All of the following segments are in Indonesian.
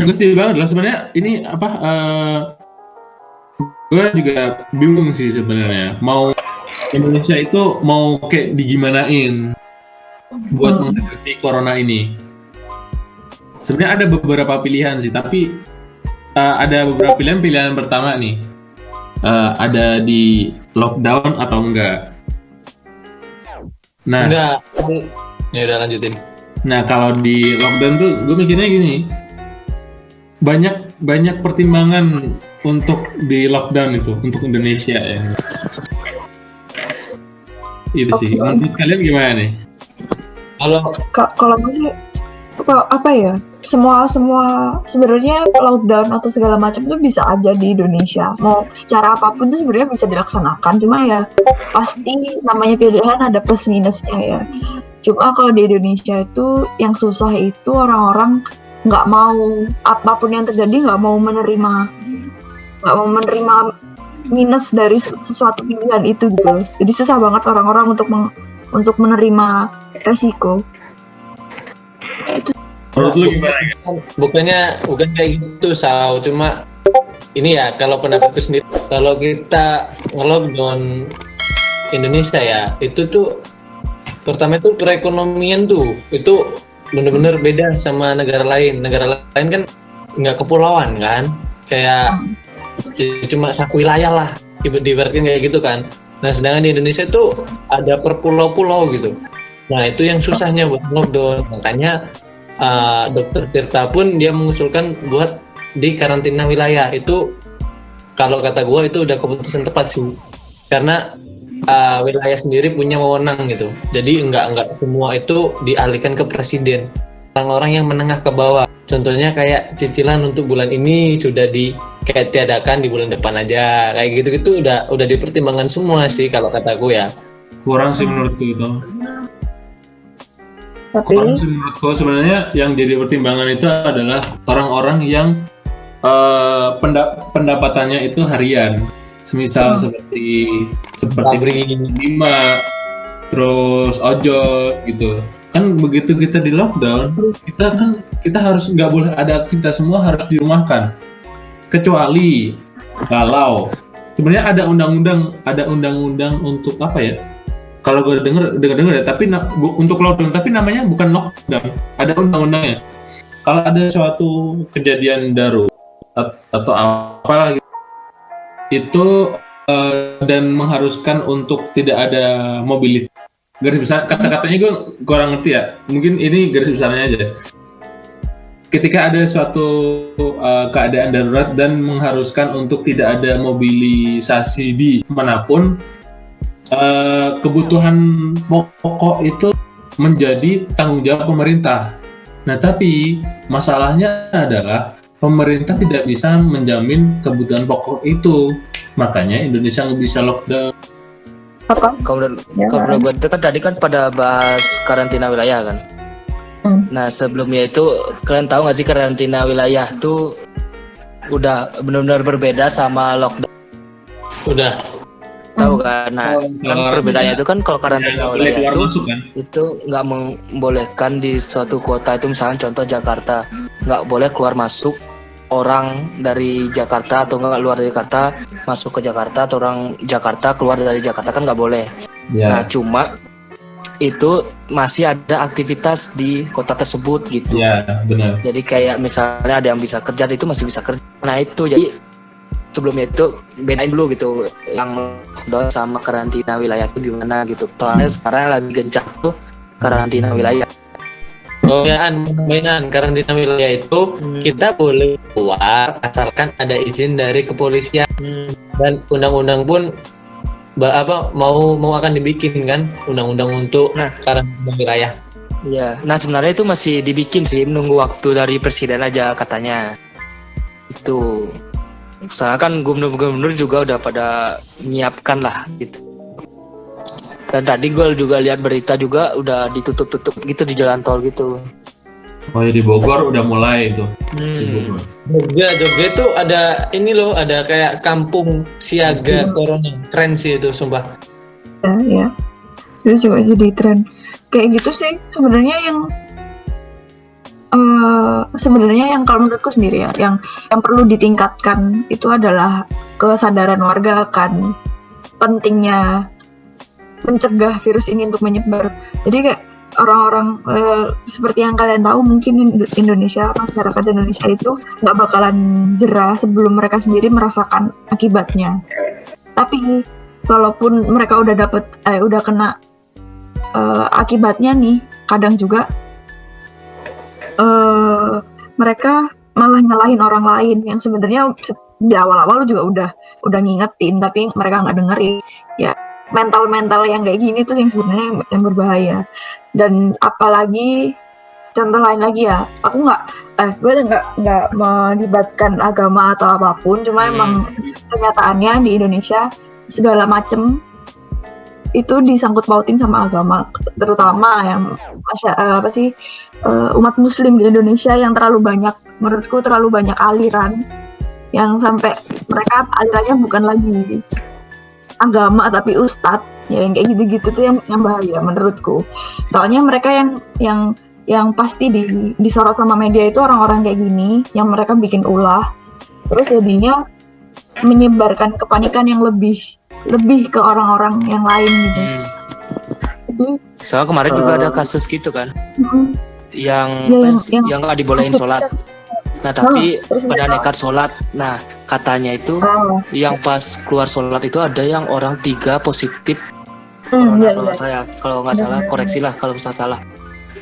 mesti banget lah sebenarnya ini apa gue juga bingung sih sebenarnya mau Indonesia itu mau kayak digimanain buat menghadapi corona ini. Sebenarnya ada beberapa pilihan sih, tapi ada beberapa pilihan pertama nih ada di lockdown atau enggak. Nah, enggak. Ya udah lanjutin. Nah kalau di lockdown tuh gue mikirnya gini, banyak pertimbangan untuk di lockdown itu untuk Indonesia ya. Itu sih. Menurut kalian gimana nih? Kalau gue sih apa ya? Semua sebenarnya lockdown atau segala macam tuh bisa aja di Indonesia. Mau cara apapun tuh sebenarnya bisa dilaksanakan. Cuma ya pasti namanya pilihan ada plus minusnya ya. Cuma kalau di Indonesia itu yang susah itu orang-orang nggak mau apapun yang terjadi, nggak mau menerima minus dari sesuatu pilihan itu gitu. Jadi susah banget orang-orang untuk menerima resiko. Menurut lu gimana? Bukan kayak gitu, Sao. Cuma ini ya kalau pendapatku sendiri, kalau kita nge-lockdown Indonesia ya, itu tuh pertama itu perekonomian tuh itu bener-bener beda sama negara lain. Negara lain kan nggak kepulauan kan, kayak cuma satu wilayah lah, diibaratkan kayak gitu kan. Nah sedangkan di Indonesia tuh ada per pulau-pulau gitu. Nah itu yang susahnya buat lockdown. Makanya Dr. Tirta pun dia mengusulkan buat di karantina wilayah. Itu kalau kata gue itu udah keputusan tepat sih, karena wilayah sendiri punya wewenang gitu. Jadi enggak semua itu dialihkan ke presiden. Orang-orang yang menengah ke bawah, contohnya kayak cicilan untuk bulan ini sudah kayak tiadakan di bulan depan aja, kayak gitu-gitu udah dipertimbangkan semua sih kalau kataku ya. Kurang sih menurutku itu. Tapi menurutku sebenarnya yang jadi pertimbangan itu adalah orang-orang yang pendapatannya itu harian, semisal seperti Bima, terus ojol gitu. Kan begitu kita di lockdown, kita harus nggak boleh ada aktivitas, semua harus dirumahkan. Kecuali kalau sebenarnya ada undang-undang untuk apa ya? Kalau gue denger ya, tapi untuk lockdown, tapi namanya bukan lockdown, ada undang-undangnya. Kalau ada suatu kejadian darurat atau apa gitu, itu dan mengharuskan untuk tidak ada mobilitas. Garis besar kata-katanya gue kurang ngerti ya. Mungkin ini garis besarnya aja. Ketika ada suatu keadaan darurat dan mengharuskan untuk tidak ada mobilisasi di manapun, kebutuhan pokok itu menjadi tanggung jawab pemerintah. Nah, tapi masalahnya adalah pemerintah tidak bisa menjamin kebutuhan pokok itu. Makanya Indonesia nggak bisa lockdown. Kalau menurut gue itu kan tadi kan pada bahas karantina wilayah kan. Nah sebelumnya itu kalian tahu nggak sih karantina wilayah tuh udah benar-benar berbeda sama lockdown? Udah. Tahu kan? Nah kan perbedaannya itu kan kalau karantina wilayah itu nggak membolehkan di suatu kota itu, misalnya contoh Jakarta, nggak boleh keluar masuk orang dari Jakarta atau nggak luar dari Jakarta masuk ke Jakarta, atau orang Jakarta keluar dari Jakarta kan nggak boleh. Nah cuma itu masih ada aktivitas di kota tersebut gitu. Benar. Jadi kayak misalnya ada yang bisa kerja, itu masih bisa kerja. Nah itu jadi sebelumnya itu bedain dulu gitu yang lockdown sama karantina wilayah itu gimana gitu. Soalnya sekarang lagi gencar tuh karantina wilayah. Karantina wilayah itu kita boleh keluar asalkan ada izin dari kepolisian, dan undang-undang pun mau akan dibikin kan undang-undang untuk karantina wilayah. Iya, nah sebenarnya itu masih dibikin sih, menunggu waktu dari presiden aja katanya. Itu soalnya kan gubernur-gubernur juga udah pada menyiapkan lah gitu. Dan tadi gue juga lihat berita juga udah ditutup-tutup gitu di jalan tol gitu. Oh ya, di Bogor udah mulai itu. Jogja itu ada ini loh, ada kayak kampung siaga corona. Keren sih itu sumpah. Ya. Itu juga jadi tren. Kayak gitu sih sebenarnya yang sebenarnya yang kalau menurutku sendiri ya, yang perlu ditingkatkan itu adalah kesadaran warga akan pentingnya mencegah virus ini untuk menyebar. Jadi kayak orang-orang seperti yang kalian tahu, mungkin Indonesia, masyarakat Indonesia itu nggak bakalan jerah sebelum mereka sendiri merasakan akibatnya. Tapi kalaupun mereka udah kena akibatnya nih, kadang juga mereka malah nyalahin orang lain yang sebenarnya di awal-awal juga udah ngingetin, tapi mereka nggak dengerin. Ya, mental yang kayak gini tuh yang sebenarnya yang berbahaya. Dan apalagi contoh lain lagi ya, gue nggak melibatkan agama atau apapun, cuma emang kenyataannya di Indonesia segala macem itu disangkut pautin sama agama, terutama yang umat Muslim di Indonesia yang menurutku terlalu banyak aliran, yang sampai mereka alirannya bukan lagi agama tapi ustadz, ya yang kayak gitu-gitu tuh yang bahaya menurutku. Soalnya mereka yang pasti disorot sama media itu orang-orang kayak gini, yang mereka bikin ulah, terus jadinya menyebarkan kepanikan yang lebih ke orang-orang yang lain gitu. Jadi, soalnya kemarin juga ada kasus gitu kan, yang nggak dibolehin sholat. Nah tapi pada nekat sholat. Nah katanya itu yang pas keluar sholat itu ada yang orang 3 positif corona, kalau nggak salah, koreksilah kalau misalnya salah.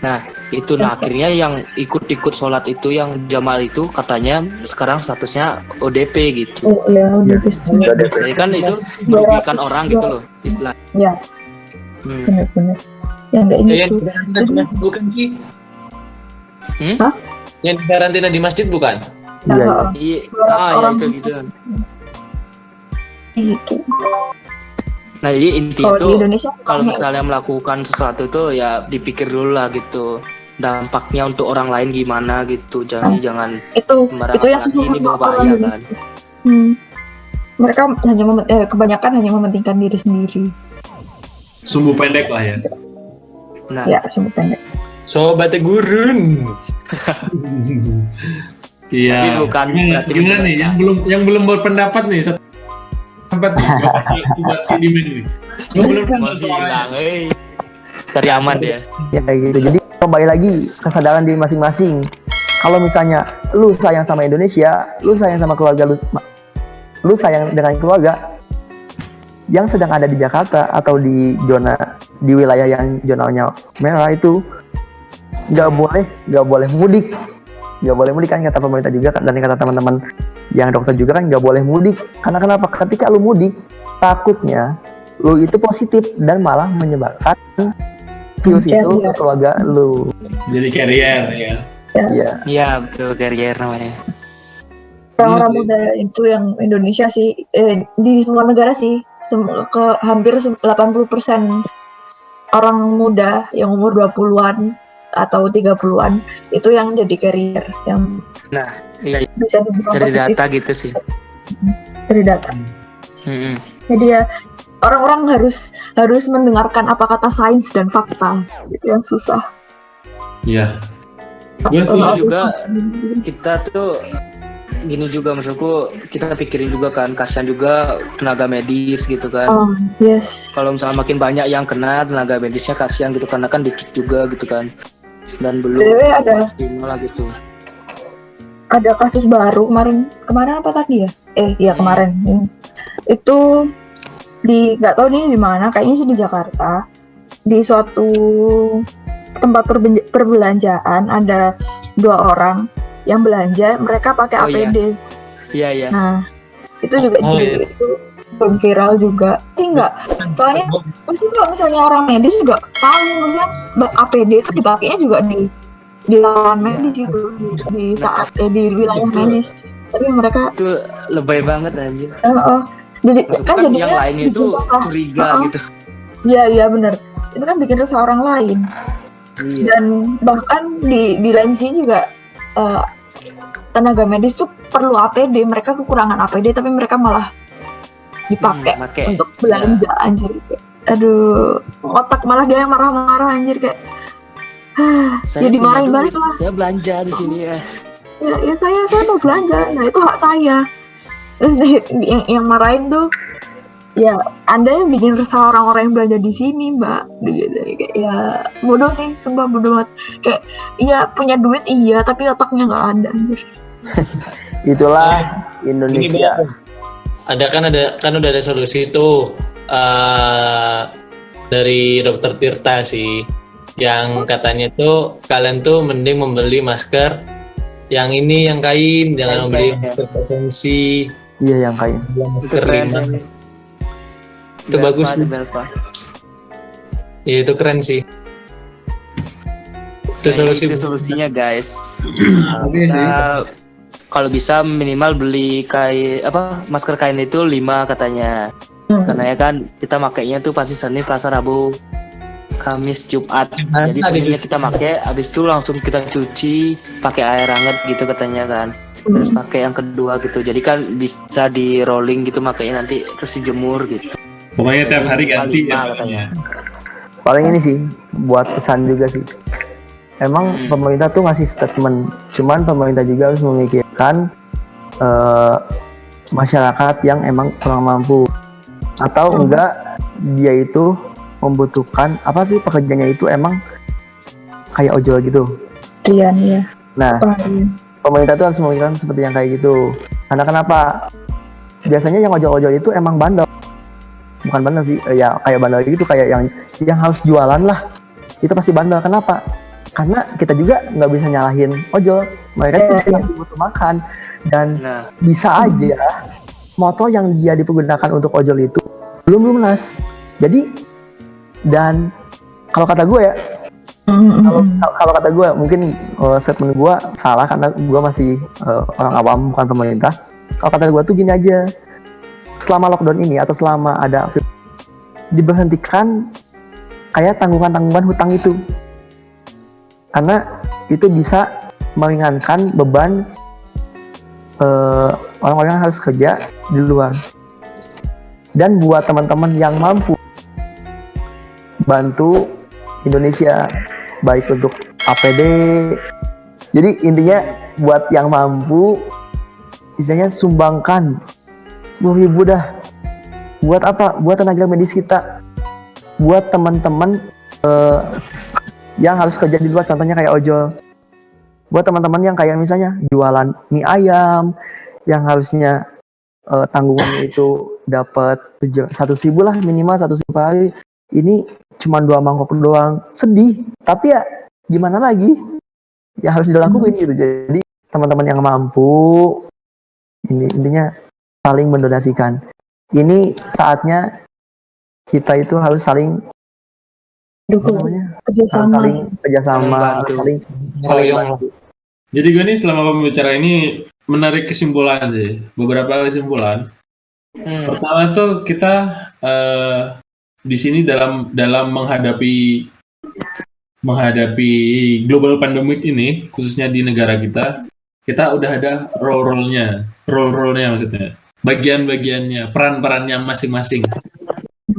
Nah itu akhirnya yang ikut sholat itu, yang jamaah itu katanya sekarang statusnya ODP gitu. ODP. Jadi kan itu merugikan orang gitu loh istilah. Ya. Benar. Yang kayak gitu. Bukan sih? Hah? Yang karantina di masjid bukan? Iya. Ya itu gitu. Gitu. Nah jadi intinya tuh kalau kan misalnya melakukan sesuatu tuh ya dipikir dulu lah gitu, dampaknya untuk orang lain gimana gitu. Jangan itu yang susah, ini berbahaya kan. Mereka kebanyakan hanya mementingkan diri sendiri. Sumbu pendek lah ya. Nah. Ya, sumbu pendek. Sobat gurun. Iya. Tapi bukan berarti gimana nih yang belum berpendapat nih, tempat nih buat si Dimen nih. Masih hilang, cari aman dia. Ya kayak gitu. Jadi kembali lagi kesadaran diri masing-masing. Kalau misalnya lu sayang sama Indonesia, lu sayang sama keluarga lu sayang dengan keluarga yang sedang ada di Jakarta atau di wilayah yang zonanya merah, itu nggak boleh mudik. Nggak boleh mudik kan kata pemerintah juga, dan kata teman-teman yang dokter juga kan nggak boleh mudik. Karena kenapa? Ketika lu mudik, takutnya lu itu positif dan malah menyebarkan virus itu ke keluarga lu. Jadi carrier ya. Iya betul, carrier namanya. Orang-orang muda itu yang Indonesia sih, di semua negara sih, hampir 80% orang muda yang umur 20-an atau 30-an itu yang jadi carrier, yang bisa dari data gitu sih. Dari data. Jadi ya orang-orang harus mendengarkan apa kata sains dan fakta, itu yang susah. Iya. Juga kita tuh gini juga, maksudku kita pikirin juga kan, kasihan juga tenaga medis gitu kan. Yes. Kalau misalnya makin banyak yang kena, tenaga medisnya kasihan gitu, karena kan dikit juga gitu kan, dan belum ada lah gitu. Ada kasus baru kemarin apa tadi ya? Iya kemarin. Itu nggak tahu nih di mana, kayaknya sih di Jakarta, di suatu tempat perbelanjaan ada 2 orang yang belanja, mereka pakai APD. Iya. Nah, itu juga itu viral juga. Sih enggak. Soalnya pasti kalau misalnya orang medis juga tahu melihat APD itu dipakainya juga di lawan medis itu, di saat di wilayah medis. Tapi mereka itu lebay banget anjir. Jadi kan jadinya yang lainnya itu curiga gitu. Iya benar. Itu kan bikin resah orang lain. Iya. Dan bahkan di lain sini juga tenaga medis tuh perlu APD, mereka kekurangan APD tapi mereka malah dipakai untuk belanja. Anjir. Aduh, otak malah dia yang marah-marah anjir, kayak Saya Jadi punya marahin balik duit, lah. saya belanja di sini ya. Ya saya mau belanja, nah itu hak saya. Terus yang marahin tuh, ya Anda yang bikin resah orang-orang yang belanja di sini, Mbak. Gitu. Kayak, ya bodoh sih, sumpah bodoh banget. Kayak, iya punya duit iya, tapi otaknya nggak ada anjir. Itulah Indonesia. Ada udah ada solusi tuh dari Dokter Tirta sih, yang katanya tuh kalian tuh mending membeli masker yang ini yang kain, jangan membeli masker konsumsi. Iya yang kain. Masker rimah. Itu bagus sih. Iya itu keren sih. Itu Itu solusinya guys. Kita kalau bisa minimal beli masker kain itu 5 katanya. Karena ya kan kita makainya tuh pasti Senin, Selasa, Rabu, Kamis, Jumat. Jadi Seninnya kita pakai, habis itu langsung kita cuci pakai air hangat gitu katanya kan. Terus pakai yang kedua gitu. Jadi kan bisa di rolling gitu makainya nanti terus dijemur gitu. Pokoknya tiap hari ganti ya. Katanya. Paling ini sih buat pesan juga sih. Emang pemerintah tuh ngasih statement, cuman pemerintah juga harus memikirkan masyarakat yang emang kurang mampu atau enggak dia itu membutuhkan apa sih pekerjaannya itu emang kayak ojol gitu. Iya. Nah, pemerintah tuh harus memikirkan seperti yang kayak gitu. Karena kenapa? Biasanya yang ojol-ojol itu emang bandel. Bukan bandel sih, ya kayak bandel gitu, kayak yang harus jualan lah. Itu pasti bandel. Kenapa? Karena kita juga nggak bisa nyalahin ojol. Mereka juga butuh makan dan bisa aja motor yang dia dipergunakan untuk ojol itu belum lunas. Jadi dan kalau kata gue ya, kalau kata gue mungkin statement gue salah karena gue masih orang awam bukan pemerintah. Kalau kata gue tuh gini aja, selama lockdown ini atau selama ada diberhentikan kayak tanggungan hutang itu, karena itu bisa meringankan beban orang-orang yang harus kerja di luar. Dan buat teman-teman yang mampu bantu Indonesia baik untuk APD. Jadi intinya buat yang mampu istilahnya sumbangkan 10.000 dah. Buat apa? Buat tenaga medis kita. Buat teman-teman yang harus kerja di luar, contohnya kayak ojol. Buat teman-teman yang kayak misalnya jualan mie ayam yang harusnya tanggungannya itu dapat 100.000 lah, minimal 100.000 per hari, ini cuma 2 mangkok doang. Sedih, tapi ya gimana lagi, ya harus dilakukan gitu. Jadi teman-teman yang mampu, ini intinya saling mendonasikan. Ini saatnya kita itu harus saling kerjasama, saling bantu. Jadi gue nih selama pembicara ini menarik kesimpulan sih, beberapa kesimpulan. Pertama tuh kita di sini dalam menghadapi global pandemic ini, khususnya di negara kita udah ada role-nya maksudnya, bagian-bagiannya, peran-perannya masing-masing.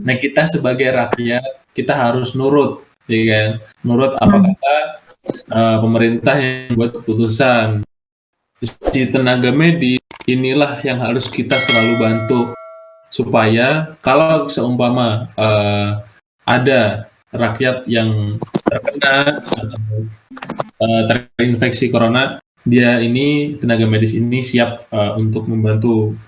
Nah kita sebagai rakyat kita harus nurut, ya kan? Nurut apa kata pemerintah yang buat keputusan. Si tenaga medis inilah yang harus kita selalu bantu supaya kalau seumpama ada rakyat yang terkena terinfeksi corona, dia ini tenaga medis ini siap untuk membantu